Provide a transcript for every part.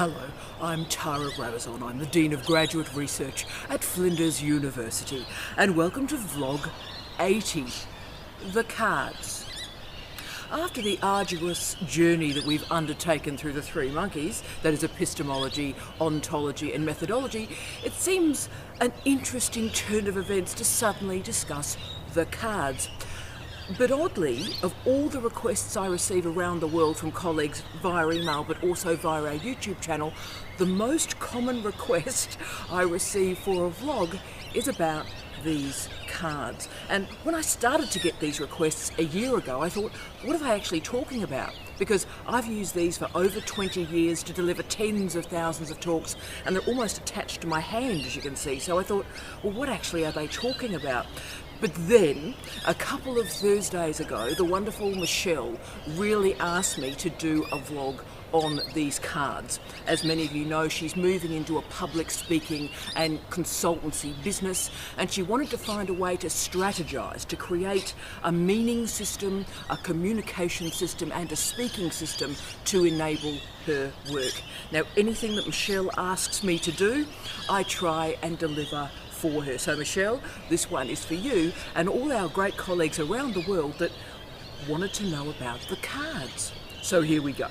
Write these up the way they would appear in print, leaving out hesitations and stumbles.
Hello, I'm Tara Brabazon. I'm the Dean of Graduate Research at Flinders University, and welcome to Vlog 80, The Cards. After the arduous journey that we've undertaken through the three monkeys, that is epistemology, ontology and methodology, it seems an interesting turn of events to suddenly discuss the cards. But oddly, of all the requests I receive around the world from colleagues via email, but also via our YouTube channel, the most common request I receive for a vlog is about these cards. And when I started to get these requests a year ago, I thought, what are they actually talking about? Because I've used these for over 20 years to deliver tens of thousands of talks, and they're almost attached to my hand, as you can see. So I thought, well, what actually are they talking about? But then, a couple of Thursdays ago, the wonderful Michelle really asked me to do a vlog on these cards. As many of you know, she's moving into a public speaking and consultancy business, and she wanted to find a way to strategize, to create a meaning system, a communication system and a speaking system to enable her work. Now, anything that Michelle asks me to do, I try and deliver for her. So Michelle, this one is for you and all our great colleagues around the world that wanted to know about the cards. So here we go.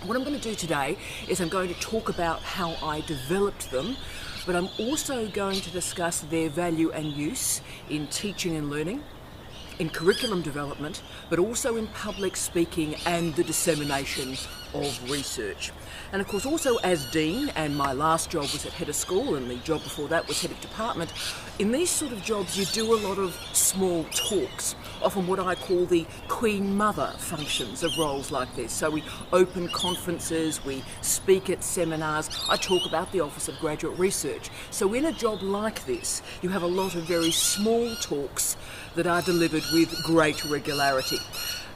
What I'm going to do today is I'm going to talk about how I developed them, but I'm also going to discuss their value and use in teaching and learning, in curriculum development, but also in public speaking and the dissemination of research. And of course, also as Dean, and my last job was at head of school and the job before that was head of department, in these sort of jobs you do a lot of small talks, often what I call the Queen Mother functions of roles like this. So we open conferences, we speak at seminars, I talk about the Office of Graduate Research. So in a job like this, you have a lot of very small talks that are delivered with great regularity.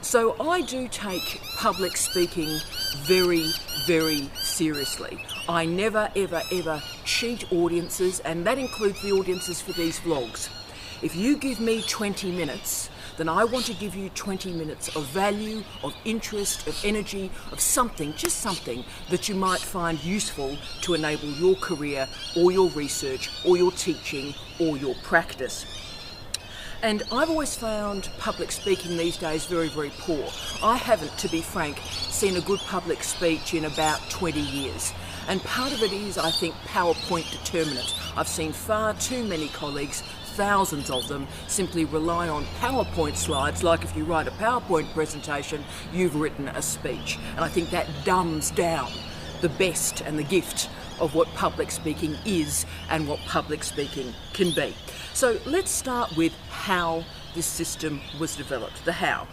So I do take public speaking very, very seriously. I never, ever, ever cheat audiences, and that includes the audiences for these vlogs. If you give me 20 minutes, then I want to give you 20 minutes of value, of interest, of energy, of something, just something that you might find useful to enable your career or your research or your teaching or your practice. And I've always found public speaking these days very, very poor. I haven't, to be frank, seen a good public speech in about 20 years. And part of it is, I think, PowerPoint determinant. I've seen far too many colleagues, thousands of them, simply rely on PowerPoint slides, like if you write a PowerPoint presentation, you've written a speech. And I think that dumbs down the best and the gift of what public speaking is and what public speaking can be. So let's start with how this system was developed, the how.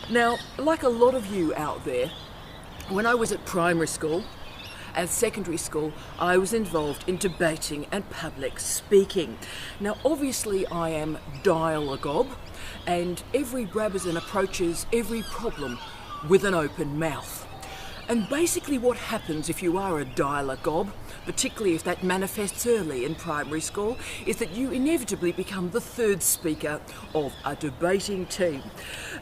Now, like a lot of you out there, when I was at primary school and secondary school, I was involved in debating and public speaking. Now, obviously I am dialogob, and every Brabazon approaches every problem with an open mouth. And basically what happens if you are a dialogob, particularly if that manifests early in primary school, is that you inevitably become the third speaker of a debating team.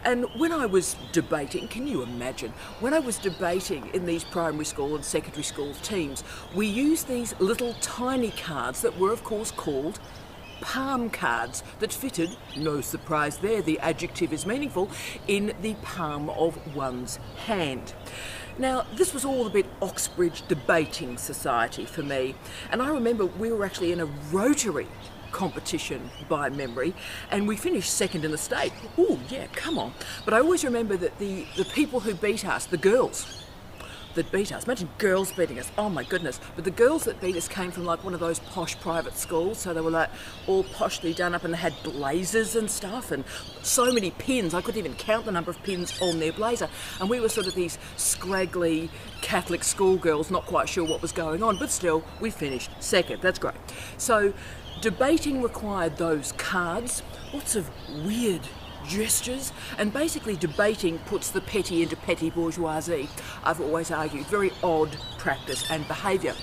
And when I was debating, can you imagine, when I was debating in these primary school and secondary school teams, we used these little tiny cards that were of course called palm cards that fitted, no surprise there, the adjective is meaningful, in the palm of one's hand. Now, this was all a bit Oxbridge debating society for me, and I remember we were actually in a Rotary competition by memory, and we finished second in the state. Oh yeah, come on. But I always remember that the people who beat us, the girls that beat us, imagine girls beating us, oh my goodness, but the girls that beat us came from like one of those posh private schools, so they were like all poshly done up and they had blazers and stuff and so many pins, I couldn't even count the number of pins on their blazer, and we were sort of these scraggly Catholic schoolgirls, not quite sure what was going on, but still we finished second. That's great. So debating required those cards, lots of weird gestures, and basically debating puts the petty into petty bourgeoisie. I've always argued, very odd practice and behaviour.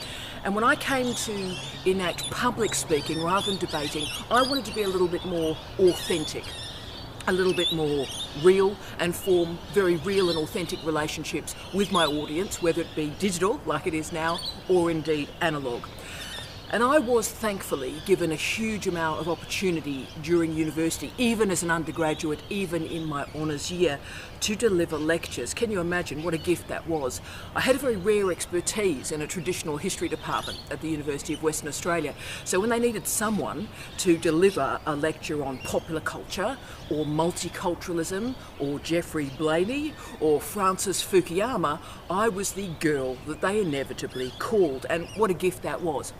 And when I came to enact public speaking rather than debating, I wanted to be a little bit more authentic. a little bit more real and form very real and authentic relationships with my audience, whether it be digital like it is now or indeed analogue. And I was thankfully given a huge amount of opportunity during university, even as an undergraduate, even in my honours year, to deliver lectures. Can you imagine what a gift that was? I had a very rare expertise in a traditional history department at the University of Western Australia. So when they needed someone to deliver a lecture on popular culture or multiculturalism or Geoffrey Blaney or Francis Fukuyama, I was the girl that they inevitably called. And what a gift that was.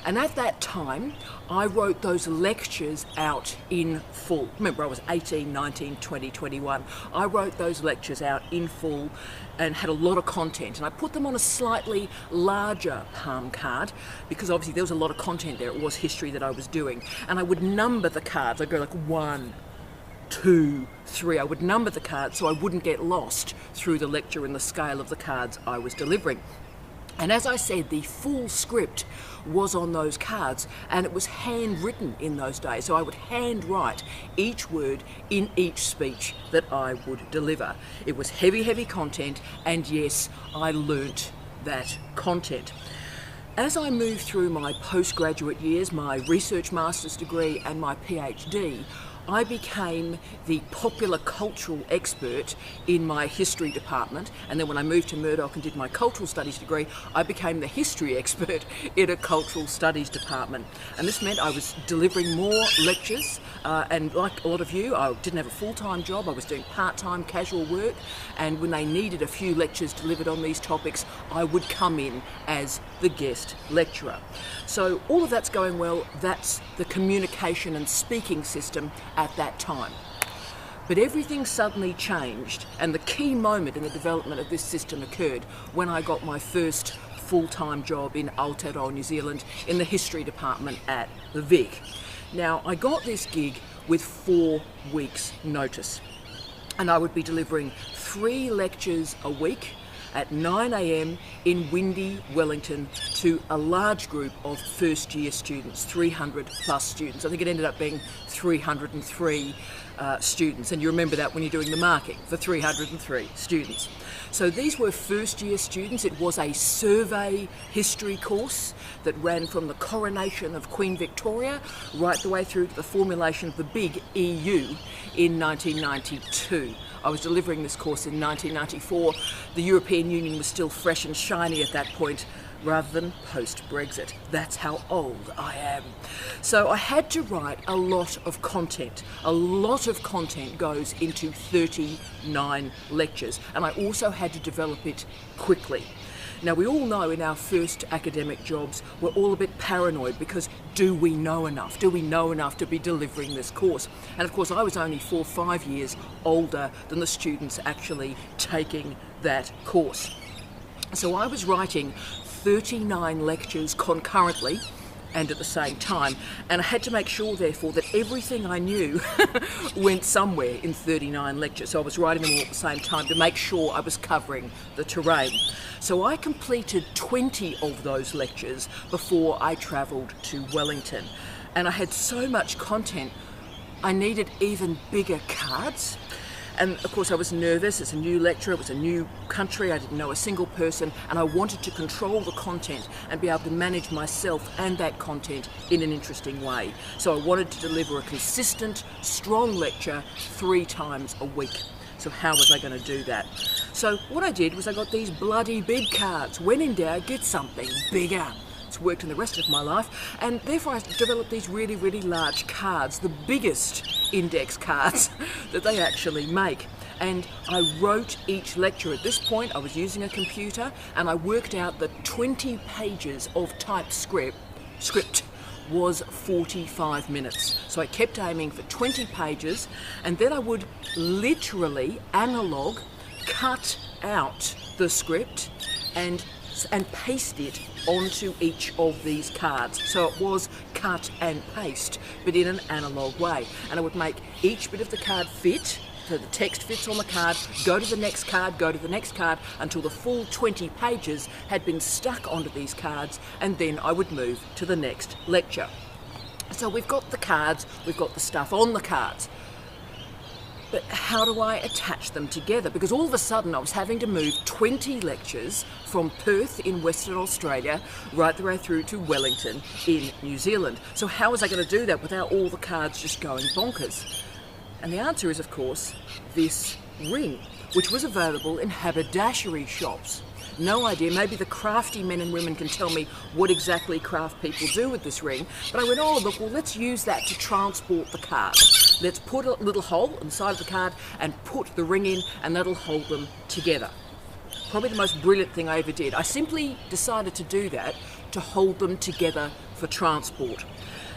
And at that time, I wrote those lectures out in full. Remember, I was 18, 19, 20, 21. I wrote those lectures out in full and had a lot of content. And I put them on a slightly larger palm card because obviously there was a lot of content there. It was history that I was doing. And I would number the cards. I'd go like 1, 2, 3. I would number the cards so I wouldn't get lost through the lecture and the scale of the cards I was delivering. And as I said, the full script was on those cards and it was handwritten in those days. So I would handwrite each word in each speech that I would deliver. It was heavy, heavy content, and yes, I learnt that content. As I moved through my postgraduate years, my research master's degree and my PhD, I became the popular cultural expert in my history department, and then when I moved to Murdoch and did my cultural studies degree, I became the history expert in a cultural studies department. And this meant I was delivering more lectures, and like a lot of you, I didn't have a full-time job. I was doing part-time casual work, and when they needed a few lectures delivered on these topics, I would come in as the guest lecturer. So all of that's going well. That's the communication and speaking system at that time. But everything suddenly changed, and the key moment in the development of this system occurred when I got my first full-time job in Aotearoa, New Zealand, in the history department at the Vic. Now, I got this gig with 4 weeks' notice, and I would be delivering 3 lectures a week at 9 a.m. in windy Wellington to a large group of first year students, 300 plus students. I think it ended up being 303 students, and you remember that when you're doing the marking, the 303 students. So these were first year students. It was a survey history course that ran from the coronation of Queen Victoria right the way through to the formulation of the big EU in 1992. I was delivering this course in 1994. The European Union was still fresh and shiny at that point, rather than post-Brexit. That's how old I am. So I had to write a lot of content. A lot of content goes into 39 lectures, and I also had to develop it quickly. Now, we all know in our first academic jobs, we're all a bit paranoid because do we know enough? Do we know enough to be delivering this course? And of course, I was only 4 or 5 years older than the students actually taking that course. So I was writing 39 lectures concurrently and at the same time, and I had to make sure therefore that everything I knew went somewhere in 39 lectures. So I was writing them all at the same time to make sure I was covering the terrain. So I completed 20 of those lectures before I travelled to Wellington, and I had so much content I needed even bigger cards. And of course I was nervous. It's a new lecture, it was a new country, I didn't know a single person, and I wanted to control the content and be able to manage myself and that content in an interesting way. So I wanted to deliver a consistent, strong lecture 3 times a week. So how was I going to do that? So what I did was I got these bloody big cards. When in doubt, get something bigger. It's worked in the rest of my life, and therefore I developed these really, really large cards, the biggest index cards that they actually make. And I wrote each lecture. At this point I was using a computer, and I worked out that 20 pages of typed script was 45 minutes. So I kept aiming for 20 pages, and then I would literally analog cut out the script and paste it onto each of these cards. So it was cut and paste, but in an analog way. And I would make each bit of the card fit, so the text fits on the card, go to the next card, go to the next card, until the full 20 pages had been stuck onto these cards, and then I would move to the next lecture. So we've got the cards, we've got the stuff on the cards. But how do I attach them together? Because all of a sudden I was having to move 20 lectures from Perth in Western Australia right the way through to Wellington in New Zealand. So how was I going to do that without all the cards just going bonkers? And the answer is, of course, this ring, which was available in haberdashery shops. No idea, maybe the crafty men and women can tell me what exactly craft people do with this ring. But I went, oh look, well let's use that to transport the card. Let's put a little hole inside of the card and put the ring in, and that'll hold them together. Probably the most brilliant thing I ever did. I simply decided to do that to hold them together for transport.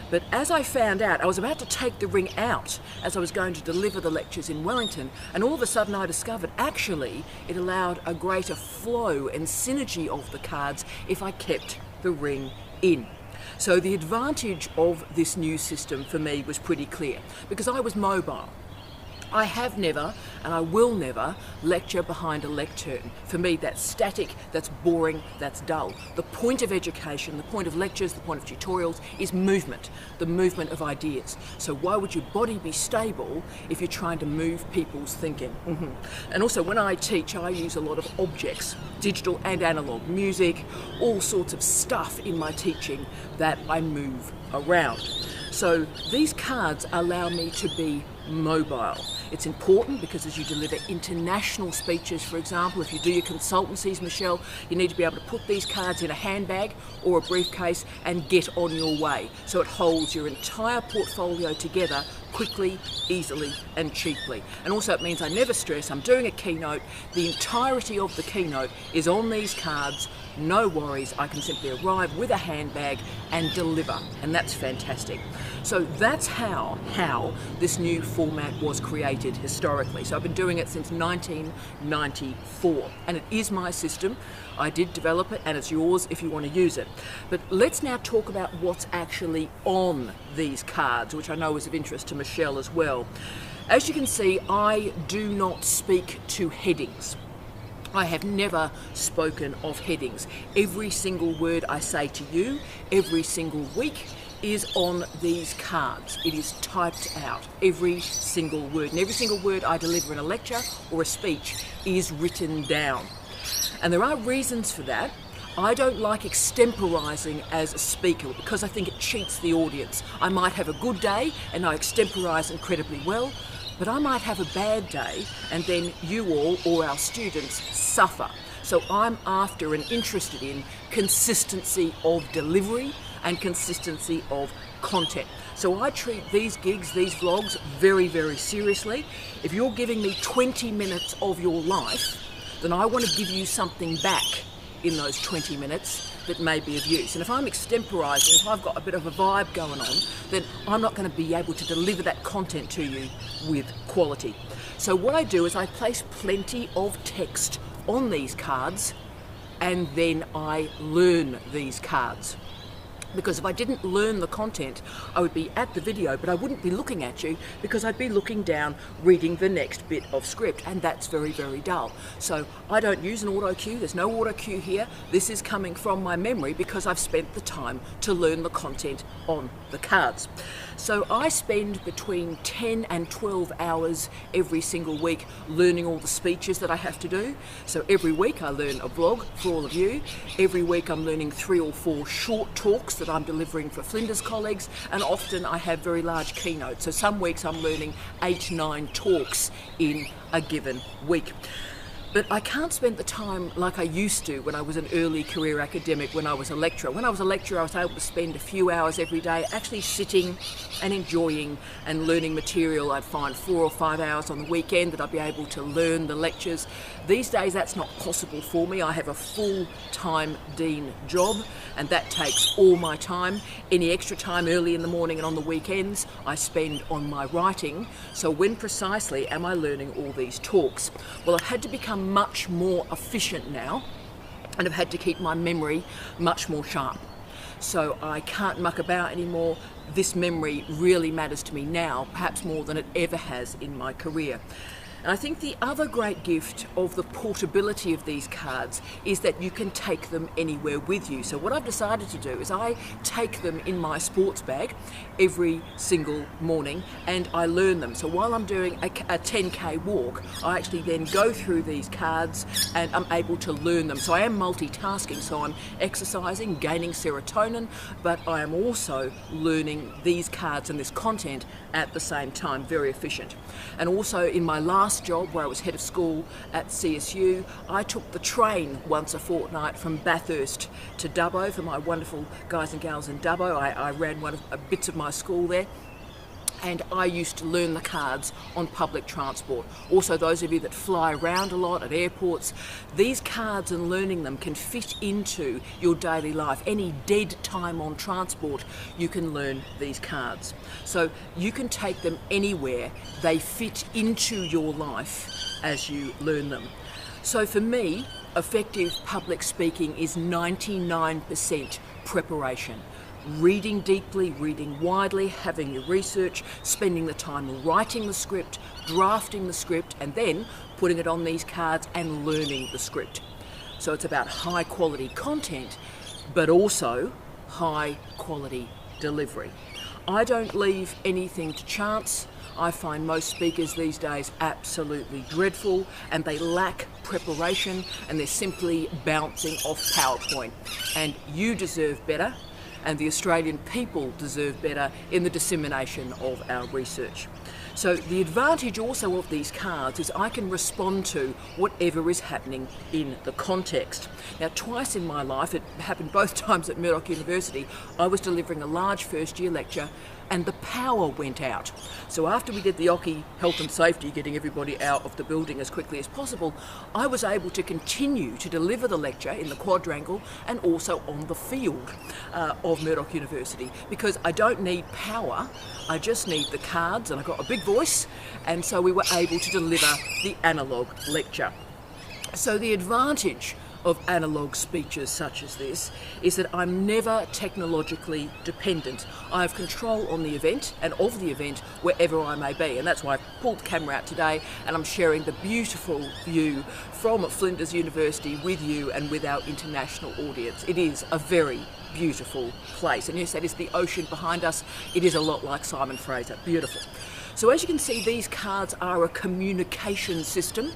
But as I found out, I was about to take the ring out as I was going to deliver the lectures in Wellington, and all of a sudden I discovered actually it allowed a greater flow and synergy of the cards if I kept the ring in. So the advantage of this new system for me was pretty clear, because I was mobile. I have never, and I will never, lecture behind a lectern. For me, that's static, that's boring, that's dull. The point of education, the point of lectures, the point of tutorials is movement, the movement of ideas. So why would your body be stable if you're trying to move people's thinking? And also, when I teach, I use a lot of objects, digital and analog, music, all sorts of stuff in my teaching that I move around. So these cards allow me to be mobile. It's important because as you deliver international speeches, for example, if you do your consultancies, Michelle, you need to be able to put these cards in a handbag or a briefcase and get on your way. So it holds your entire portfolio together quickly, easily and cheaply. And also it means I never stress. I'm doing a keynote. The entirety of the keynote is on these cards. No worries, I can simply arrive with a handbag and deliver, and that's fantastic. So that's how this new format was created historically. So I've been doing it since 1994, and it is my system. I did develop it, and it's yours if you want to use it. But let's now talk about what's actually on these cards, which I know is of interest to Michelle as well. As you can see, I do not speak to headings. I have never spoken of headings. Every single word I say to you, every single week, is on these cards. It is typed out, every single word. And every single word I deliver in a lecture or a speech is written down. And there are reasons for that. I don't like extemporising as a speaker because I think it cheats the audience. I might have a good day and I extemporise incredibly well, but I might have a bad day and then you all or our students suffer. So I'm after and interested in consistency of delivery and consistency of content. So I treat these gigs, these vlogs very, very seriously. If you're giving me 20 minutes of your life, then I want to give you something back in those 20 minutes that may be of use. And if I'm extemporising, if I've got a bit of a vibe going on, then I'm not going to be able to deliver that content to you with quality. So what I do is I place plenty of text on these cards and then I learn these cards. Because if I didn't learn the content, I would be at the video, but I wouldn't be looking at you because I'd be looking down, reading the next bit of script, and that's very, very dull. So I don't use an auto cue. There's no auto cue here. This is coming from my memory because I've spent the time to learn the content on the cards. So I spend between 10 and 12 hours every single week learning all the speeches that I have to do. So every week I learn a vlog for all of you. Every week I'm learning 3 or 4 short talks that I'm delivering for Flinders colleagues, and often I have very large keynotes. So some weeks I'm learning 8-9 talks in a given week. But I can't spend the time like I used to when I was an early career academic, when I was a lecturer. When I was a lecturer, I was able to spend a few hours every day actually sitting and enjoying and learning material. I'd find 4 or 5 hours on the weekend that I'd be able to learn the lectures. These days, that's not possible for me. I have a full-time dean job, and that takes all my time. Any extra time early in the morning and on the weekends, I spend on my writing. So when precisely am I learning all these talks? Well, I've had to become much more efficient now, and I've had to keep my memory much more sharp. So I can't muck about anymore. This memory really matters to me now, perhaps more than it ever has in my career. And I think the other great gift of the portability of these cards is that you can take them anywhere with you. So what I've decided to do is I take them in my sports bag every single morning and I learn them. So while I'm doing a 10k walk, I actually then go through these cards and I'm able to learn them. So I am multitasking, so I'm exercising, gaining serotonin, but I am also learning these cards and this content at the same time. Very efficient. And also in my last job where I was head of school at CSU, I took the train once a fortnight from Bathurst to Dubbo for my wonderful guys and gals in Dubbo. I ran bits of my school there. And I used to learn the cards on public transport. Also, those of you that fly around a lot at airports, these cards and learning them can fit into your daily life. Any dead time on transport, you can learn these cards. So you can take them anywhere. They fit into your life as you learn them. So for me, effective public speaking is 99% preparation. Reading deeply, reading widely, having your research, spending the time writing the script, drafting the script, and then putting it on these cards and learning the script. So it's about high quality content, but also high quality delivery. I don't leave anything to chance. I find most speakers these days absolutely dreadful and they lack preparation and they're simply bouncing off PowerPoint. And you deserve better. And the Australian people deserve better in the dissemination of our research. So the advantage also of these cards is I can respond to whatever is happening in the context. Now, twice in my life, it happened both times at Murdoch University, I was delivering a large first year lecture and the power went out. So after we did the OCI health and safety, getting everybody out of the building as quickly as possible, I was able to continue to deliver the lecture in the quadrangle and also on the field of Murdoch University, because I don't need power, I just need the cards, and I got a big voice, and so we were able to deliver the analogue lecture. So the advantage of analogue speeches such as this is that I'm never technologically dependent. I have control on the event and of the event wherever I may be, and that's why I've pulled the camera out today and I'm sharing the beautiful view from Flinders University with you and with our international audience. It is a very beautiful place, and yes, that is the ocean behind us. It is a lot like Simon Fraser. Beautiful. So as you can see, these cards are a communication system.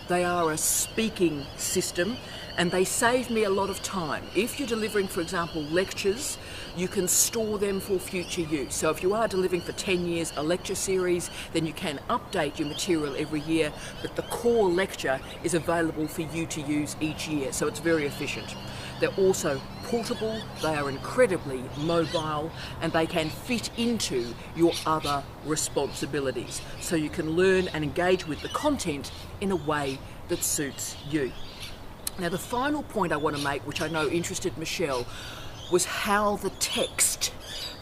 They are a speaking system, and they save me a lot of time. If you're delivering, for example, lectures, you can store them for future use. So if you are delivering for 10 years a lecture series, then you can update your material every year, but the core lecture is available for you to use each year, so it's very efficient. They're also portable, they are incredibly mobile, and they can fit into your other responsibilities. So you can learn and engage with the content in a way that suits you. Now, the final point I want to make, which I know interested Michelle, was how the text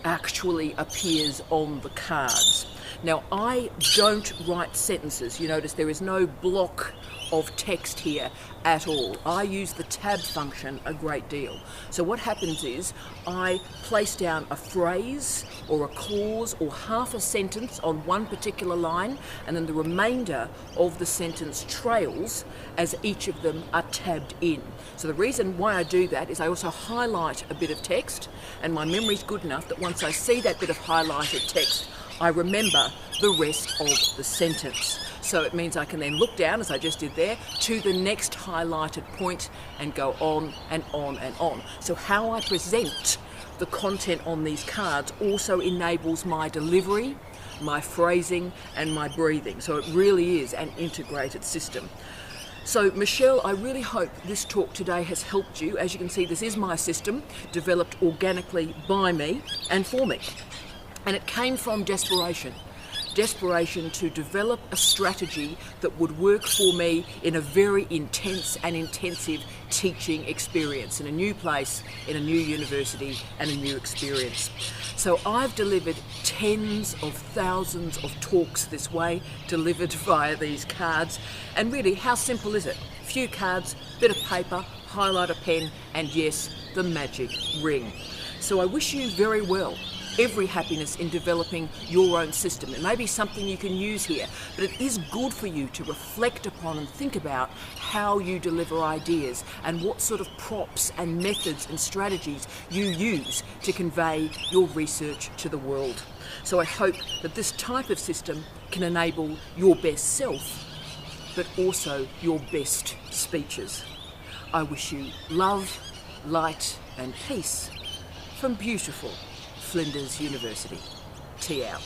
actually appears on the cards. Now, I don't write sentences. You notice there is no block of text here at all. I use the tab function a great deal. So what happens is I place down a phrase or a clause or half a sentence on one particular line, and then the remainder of the sentence trails as each of them are tabbed in. So the reason why I do that is I also highlight a bit of text, and my memory's good enough that once I see that bit of highlighted text, I remember the rest of the sentence. So it means I can then look down, as I just did there, to the next highlighted point and go on and on and on. So how I present the content on these cards also enables my delivery, my phrasing, and my breathing. So it really is an integrated system. So Michelle, I really hope this talk today has helped you. As you can see, this is my system, developed organically by me and for me. And it came from desperation to develop a strategy that would work for me in a very intense and intensive teaching experience, in a new place, in a new university, and a new experience. So I've delivered tens of thousands of talks this way, delivered via these cards. And really, how simple is it? Few cards, bit of paper, highlighter pen, and yes, the magic ring. So I wish you very well every happiness in developing your own system. It may be something you can use here, but it is good for you to reflect upon and think about how you deliver ideas and what sort of props and methods and strategies you use to convey your research to the world. So I hope that this type of system can enable your best self, but also your best speeches. I wish you love, light and peace from beautiful Flinders University. Tea out.